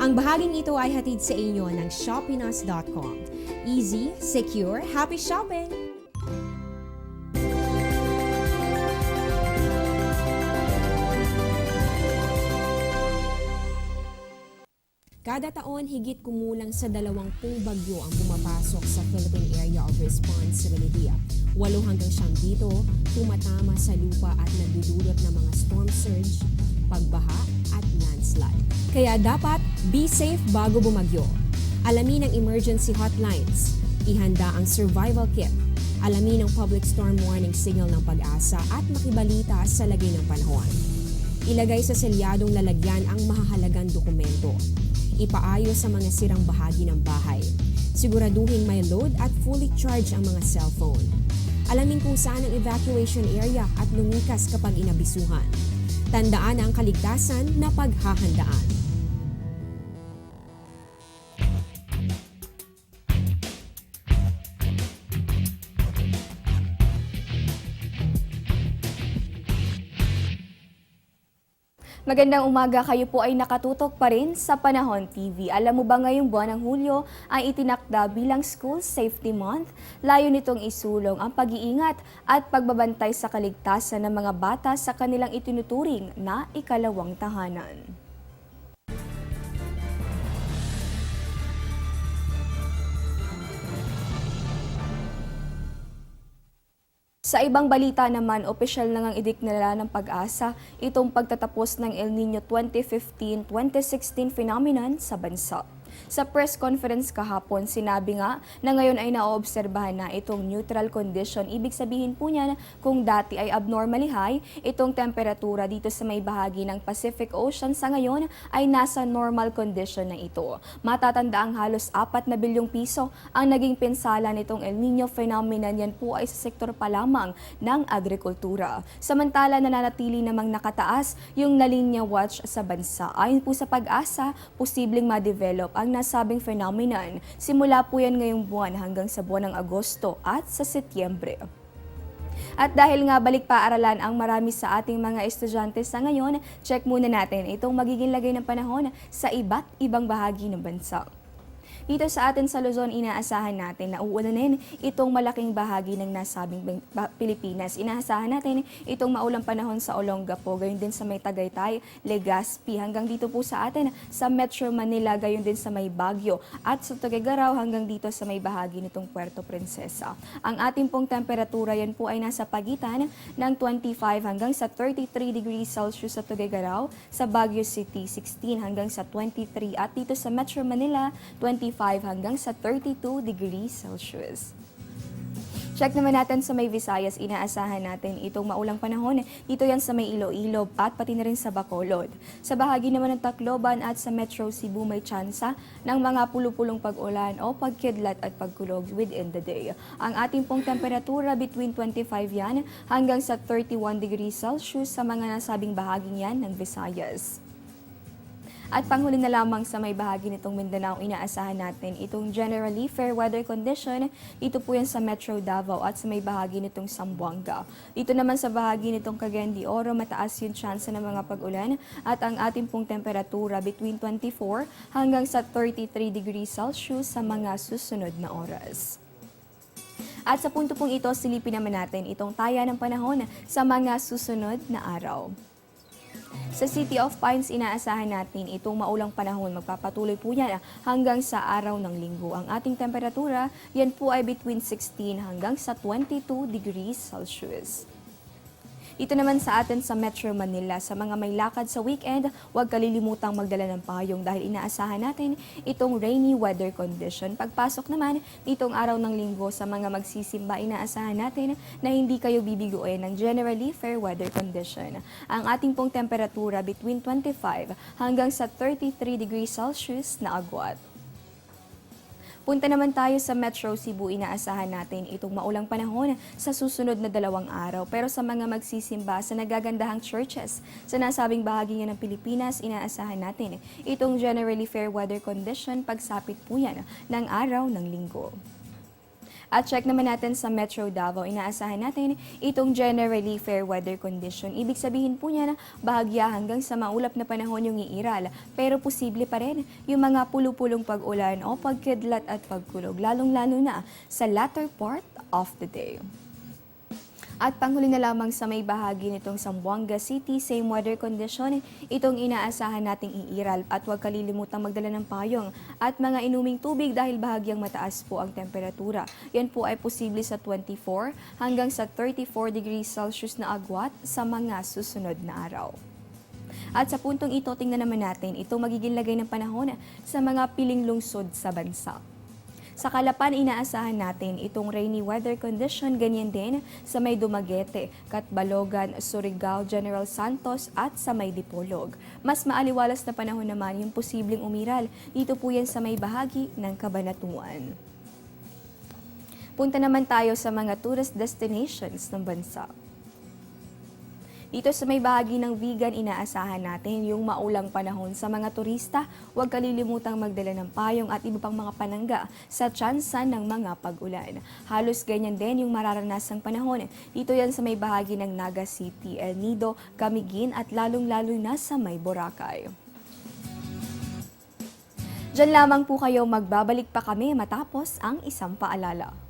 Ang bahaging ito ay hatid sa inyo ng shoppinas.com. Easy, secure, happy shopping! Kada taon, higit kumulang sa 20 bagyo ang pumapasok sa Philippine Area of Responsibility. 8 hanggang 9 dito, tumatama sa lupa at nagdudulot ng mga storm surge, pagbaha at landslide. Kaya dapat be safe bago bumagyo. Alamin ang emergency hotlines. Ihanda ang survival kit. Alamin ang public storm warning signal ng Pag-asa at makibalita sa lagay ng panahon. Ilagay sa selyadong lalagyan ang mahahalagang dokumento. Ipaayos sa mga sirang bahagi ng bahay. Siguraduhin may load at fully charged ang mga cellphone. Alamin kung saan ang evacuation area at lumikas kapag inabisuhan. Tandaan ang kaligtasan na paghahandaan. Magandang umaga, kayo po ay nakatutok pa rin sa Panahon TV. Alam mo ba ngayong buwan ng Hulyo ay itinakda bilang School Safety Month? Layo nitong isulong ang pag-iingat at pagbabantay sa kaligtasan ng mga bata sa kanilang itinuturing na ikalawang tahanan. Sa ibang balita naman, opisyal na ngang ideklara ng Pag-asa itong pagtatapos ng El Nino 2015-2016 phenomenon sa bansa. Sa press conference kahapon, sinabi nga na ngayon ay naoobserbahan na itong neutral condition. Ibig sabihin po niya kung dati ay abnormally high, itong temperatura dito sa may bahagi ng Pacific Ocean sa ngayon ay nasa normal condition na ito. Matatanda ang halos 4 na bilyong piso ang naging pinsala nitong El Nino phenomenon. Yan po ay sa sektor pa lamang ng agrikultura. Samantala, nananatili namang nakataas yung La Niña Watch sa bansa. Ayon po sa Pag-asa, posibleng ma-develop ang nasabing phenomenon. Simula po yan ngayong buwan hanggang sa buwan ng Agosto at sa Setyembre. At dahil nga balik paaralan ang marami sa ating mga estudyante sa ngayon, check muna natin itong magiging lagay ng panahon sa iba't ibang bahagi ng bansa. Dito sa atin sa Luzon, inaasahan natin na uulanin itong malaking bahagi ng nasabing Pilipinas. Inaasahan natin itong maulang panahon sa Olongapo, gayon din sa may Tagaytay, Legazpi, hanggang dito po sa atin sa Metro Manila, gayon din sa may Baguio, at sa Tuguegarao hanggang dito sa may bahagi nitong Puerto Princesa. Ang ating pong temperatura yan po ay nasa pagitan ng 25 hanggang sa 33 degrees Celsius sa Tuguegarao, sa Baguio City 16 hanggang sa 23, at dito sa Metro Manila 25 hanggang sa 32 degrees Celsius. Check naman natin sa may Visayas, inaasahan natin itong maulang panahon. Dito yan sa may Iloilo at pati na rin sa Bacolod. Sa bahagi naman ng Tacloban at sa Metro Cebu may tsansa ng mga pulupulong pag-ulan o pagkidlat at pagkulog within the day. Ang ating pong temperatura between 25 yan hanggang sa 31 degrees Celsius sa mga nasabing bahaging yan ng Visayas. At panghuli na lamang sa may bahagi nitong Mindanao, inaasahan natin itong generally fair weather condition. Dito po yan sa Metro Davao at sa may bahagi nitong Zamboanga. Dito naman sa bahagi nitong Cagayan de Oro, mataas yung chance ng mga pag-ulan at ang ating pong temperatura between 24 hanggang sa 33 degrees Celsius sa mga susunod na oras. At sa punto pong ito, silipin naman natin itong taya ng panahon sa mga susunod na araw. Sa City of Pines, inaasahan natin itong maulang panahon. Magpapatuloy po yan hanggang sa araw ng Linggo. Ang ating temperatura, yan po ay between 16 hanggang sa 22 degrees Celsius. Dito naman sa atin sa Metro Manila, sa mga may lakad sa weekend, huwag kalilimutang magdala ng payong dahil inaasahan natin itong rainy weather condition. Pagpasok naman itong araw ng Linggo sa mga magsisimba, inaasahan natin na hindi kayo bibiguin ng generally fair weather condition. Ang ating pong temperatura between 25 hanggang sa 33 degrees Celsius na agwat. Punta naman tayo sa Metro Cebu, inaasahan natin itong maulang panahon sa susunod na 2 araw. Pero sa mga magsisimba sa nagagandahang churches sa nasabing bahagi ng Pilipinas, inaasahan natin itong generally fair weather condition pagsapit po yan ng araw ng Linggo. At check naman natin sa Metro Davao, inaasahan natin itong generally fair weather condition. Ibig sabihin po niya na bahagya hanggang sa maulap na panahon yung iiral. Pero posible pa rin yung mga pulupulong pag-ulan o pagkidlat at pagkulog, lalong-lalo na sa latter part of the day. At panghuli na lamang sa may bahagi nitong Zamboanga City, same weather condition, itong inaasahan nating iiral at huwag kalilimutang magdala ng payong at mga inuming tubig dahil bahagyang mataas po ang temperatura. Yan po ay posible sa 24 hanggang sa 34 degrees Celsius na agwat sa mga susunod na araw. At sa puntong ito, tingnan naman natin itong magiging lagay ng panahon sa mga piling lungsod sa bansa. Sa Calapan, inaasahan natin itong rainy weather condition, ganyan din sa may Dumaguete, Catbalogan, Surigao, General Santos at sa may Dipolog. Mas maaliwalas na panahon naman yung posibleng umiral. Dito po yan sa may bahagi ng Cabanatuan. Punta naman tayo sa mga tourist destinations ng bansa. Dito sa may bahagi ng Vigan, inaasahan natin yung maulang panahon sa mga turista. Huwag kalilimutang magdala ng payong at iba pang mga panangga sa tsansa ng mga pag-ulan. Halos ganyan din yung mararanasang panahon. Dito yan sa may bahagi ng Naga City, El Nido, Camiguin at lalong-lalo na sa may Boracay. Diyan lamang po kayo, magbabalik pa kami matapos ang isang paalala.